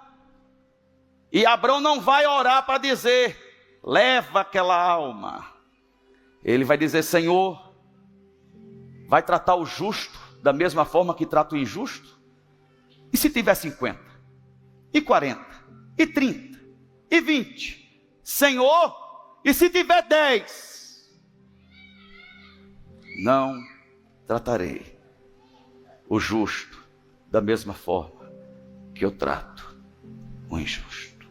E Abrão não vai orar para dizer, leva aquela alma. Ele vai dizer, Senhor, vai tratar o justo da mesma forma que trata o injusto? E se tiver 50? E 40? E 30? E 20? Senhor, e se tiver 10? Não tratarei o justo da mesma forma que eu trato o injusto.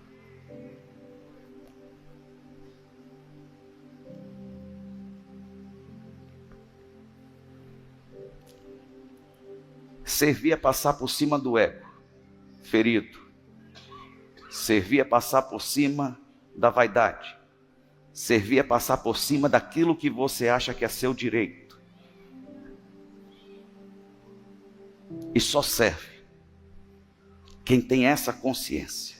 Servia passar por cima do ego ferido. Servia passar por cima da vaidade. Servia passar por cima daquilo que você acha que é seu direito. E só serve quem tem essa consciência.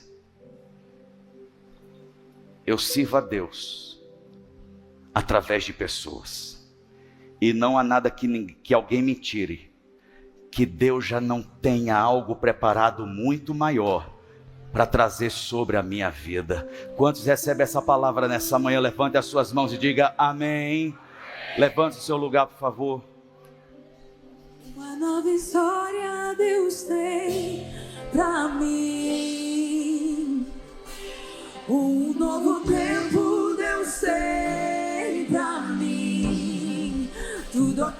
Eu sirvo a Deus através de pessoas. E não há nada que alguém me tire, que Deus já não tenha algo preparado muito maior para trazer sobre a minha vida. Quantos recebem essa palavra nessa manhã? Levante as suas mãos e diga amém. Levante o seu lugar, por favor. Uma nova história Deus tem pra mim. Um novo tempo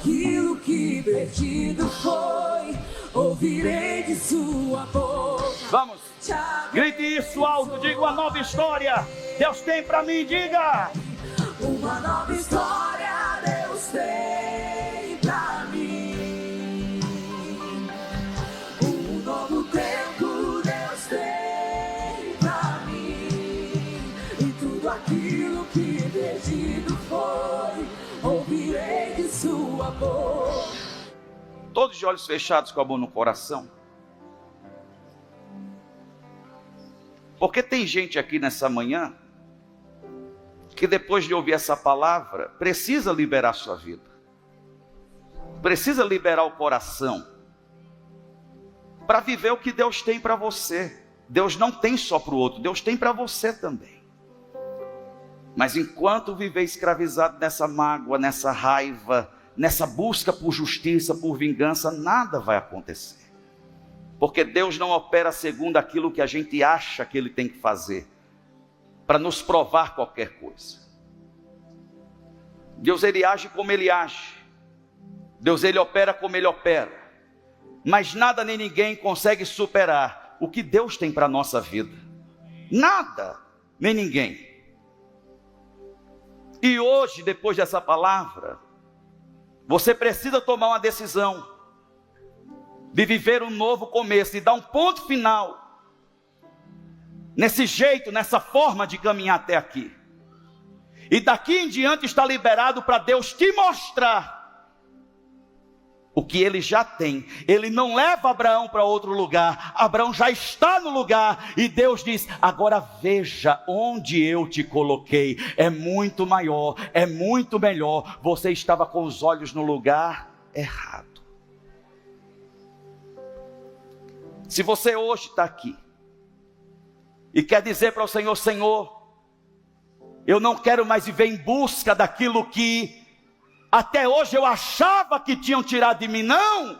aquilo que perdido foi, ouvirei de sua boca. Vamos, grite isso alto, diga uma nova história Deus tem para mim, diga. Uma nova história Deus tem pra mim. Um novo tempo Deus tem pra mim. E tudo aquilo que perdido foi, ouvirei de sua boca. Todos de olhos fechados, com a mão no coração. Porque tem gente aqui nessa manhã que depois de ouvir essa palavra, precisa liberar sua vida. Precisa liberar o coração. Para viver o que Deus tem para você. Deus não tem só para o outro, Deus tem para você também. Mas enquanto viver escravizado nessa mágoa, nessa raiva, nessa busca por justiça, por vingança, nada vai acontecer. Porque Deus não opera segundo aquilo que a gente acha que Ele tem que fazer, para nos provar qualquer coisa. Deus, Ele age como Ele age. Deus, Ele opera como Ele opera. Mas nada nem ninguém consegue superar o que Deus tem para a nossa vida. Nada, nem ninguém. E hoje, depois dessa palavra, você precisa tomar uma decisão de viver um novo começo e dar um ponto final nesse jeito, nessa forma de caminhar até aqui. E daqui em diante está liberado para Deus te mostrar o que Ele já tem. Ele não leva Abraão para outro lugar. Abraão já está no lugar. E Deus diz, agora veja onde eu te coloquei. É muito maior, é muito melhor. Você estava com os olhos no lugar errado. Se você hoje está aqui e quer dizer para o Senhor, Senhor, eu não quero mais viver em busca daquilo que até hoje eu achava que tinham tirado de mim, não.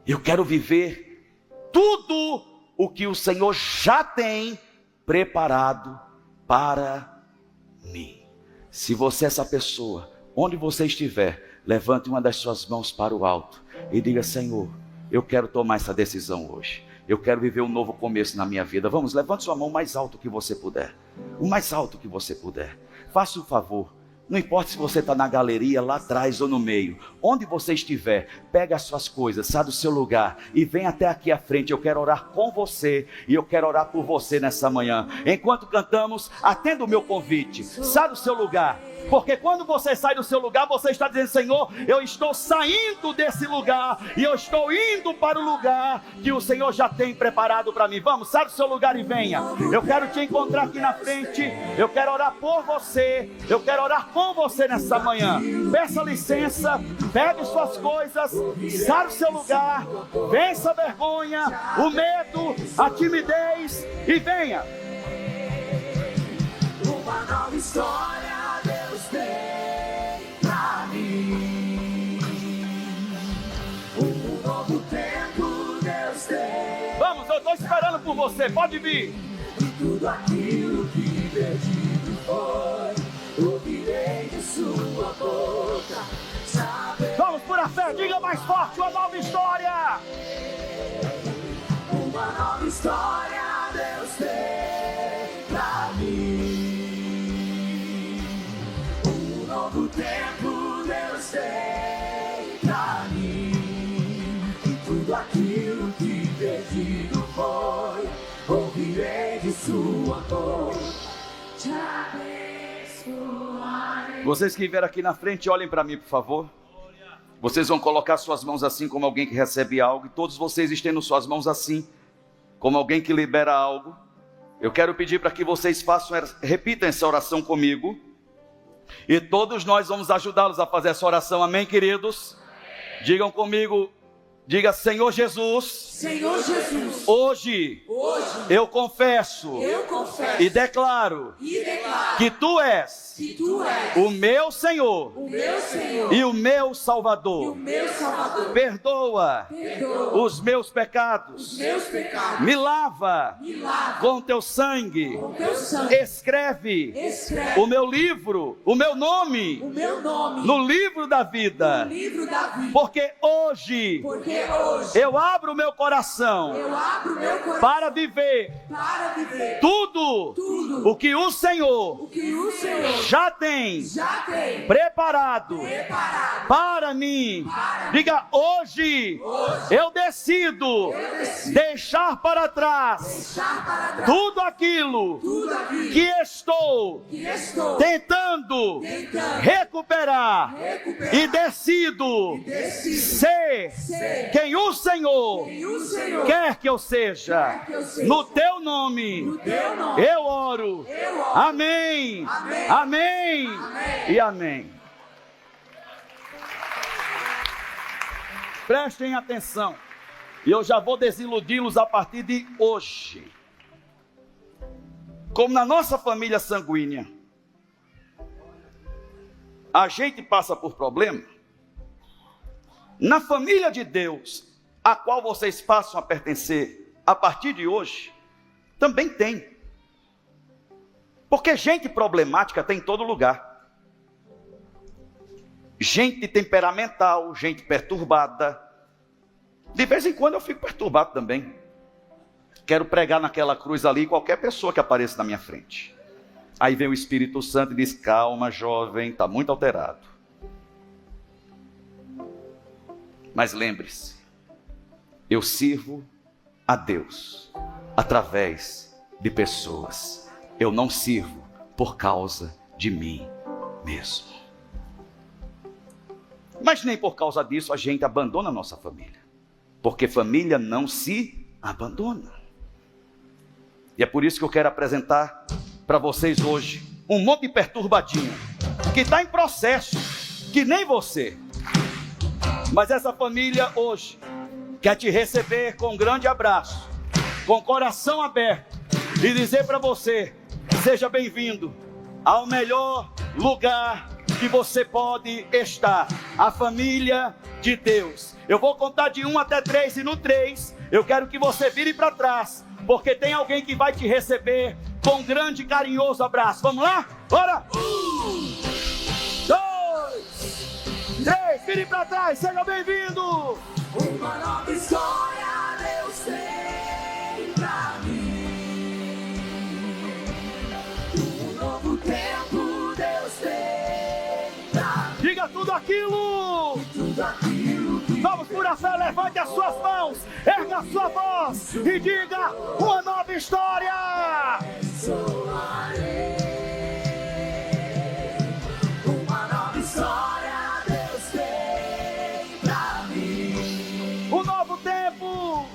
Eu quero viver tudo o que o Senhor já tem preparado para mim. Se você é essa pessoa, onde você estiver, levante uma das suas mãos para o alto e diga, Senhor, eu quero tomar essa decisão hoje. Eu quero viver um novo começo na minha vida. Vamos, levante sua mão o mais alto que você puder. O mais alto que você puder. Faça um favor. Não importa se você está na galeria, lá atrás ou no meio. Onde você estiver, pega as suas coisas, sai do seu lugar e vem até aqui à frente. Eu quero orar com você e eu quero orar por você nessa manhã. Enquanto cantamos, atenda o meu convite. Sai do seu lugar. Porque quando você sai do seu lugar, você está dizendo, Senhor, eu estou saindo desse lugar e eu estou indo para o lugar que o Senhor já tem preparado para mim. Vamos, sai do seu lugar e venha. Eu quero te encontrar aqui na frente. Eu quero orar por você. Eu quero orar com você nessa manhã. Peça licença, pegue suas coisas, sai do seu lugar, vença a vergonha, o medo, a timidez e venha. Uma nova história Deus tem pra mim. Um novo tempo Deus tem. Vamos, eu estou esperando por você, pode vir. E tudo aquilo que perdido foi, ouvirei de sua boca. Vamos por a fé, diga mais forte, uma nova história. Uma nova história Deus tem pra mim. Um novo tempo Deus tem pra mim. E tudo aquilo que perdido foi, ouvirei de sua boca. Te abençoarei. Vocês que vieram aqui na frente, olhem para mim, por favor. Vocês vão colocar suas mãos assim, como alguém que recebe algo. E todos vocês estendam suas mãos assim, como alguém que libera algo. Eu quero pedir para que vocês repitam essa oração comigo. E todos nós vamos ajudá-los a fazer essa oração. Amém, queridos? Digam comigo. Diga, Senhor Jesus, Senhor Jesus, hoje eu confesso e declaro que Tu és o meu Senhor e o meu Salvador. Perdoa os meus pecados. Me lava com Teu sangue. Escreve o meu livro, o meu nome no livro da vida. Porque hoje eu abro o meu coração para viver tudo o que o Senhor já tem preparado para mim. Diga: hoje eu decido deixar para trás tudo aquilo que estou tentando recuperar e decido ser quem o Senhor quer que eu seja. No Teu nome eu oro. Amém. Amém e amém. Prestem atenção, e eu já vou desiludi-los a partir de hoje. Como na nossa família sanguínea, a gente passa por problema, na família de Deus, a qual vocês passam a pertencer a partir de hoje, também tem. Porque gente problemática tem em todo lugar. Gente temperamental, gente perturbada. De vez em quando eu fico perturbado também. Quero pregar naquela cruz ali qualquer pessoa que apareça na minha frente. Aí vem o Espírito Santo e diz: calma, jovem, está muito alterado. Mas lembre-se, eu sirvo a Deus através de pessoas. Eu não sirvo por causa de mim mesmo. Mas nem por causa disso a gente abandona a nossa família. Porque família não se abandona. E é por isso que eu quero apresentar para vocês hoje um monte de perturbadinho que está em processo, que nem você. Mas essa família hoje quer te receber com um grande abraço, com o coração aberto, e dizer para você: seja bem-vindo ao melhor lugar que você pode estar, a família de Deus. Eu vou contar de 1 até 3, e no 3 eu quero que você vire para trás, porque tem alguém que vai te receber com um grande e carinhoso abraço. Vamos lá? Bora! 1, 2, 3, vire para trás, seja bem-vindo! uma nova história Deus tem pra mim. Um novo tempo Deus tem pra mim. Diga tudo aquilo! Que Vamos por a fé, levante as suas mãos, erga a sua voz e diga: uma nova história! soarei. Uma nova história Deus tem pra mim. Um novo tempo!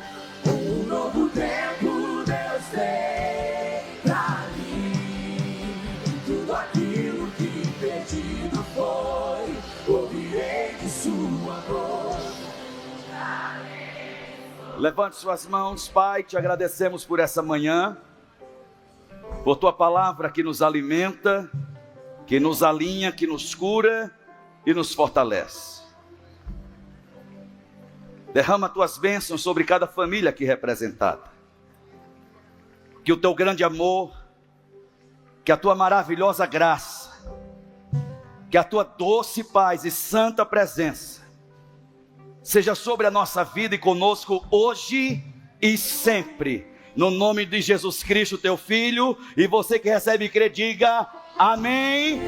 Um novo tempo Deus tem pra mim. Tudo aquilo que perdido foi, ouvirei de sua voz. Levante suas mãos. Pai, te agradecemos por essa manhã, por tua palavra que nos alimenta, que nos alinha, que nos cura e nos fortalece. Derrama tuas bênçãos sobre cada família aqui representada. Que o teu grande amor, que a tua maravilhosa graça, que a tua doce paz e santa presença seja sobre a nossa vida e conosco hoje e sempre. No nome de Jesus Cristo, teu Filho, e você que recebe e crê, diga amém.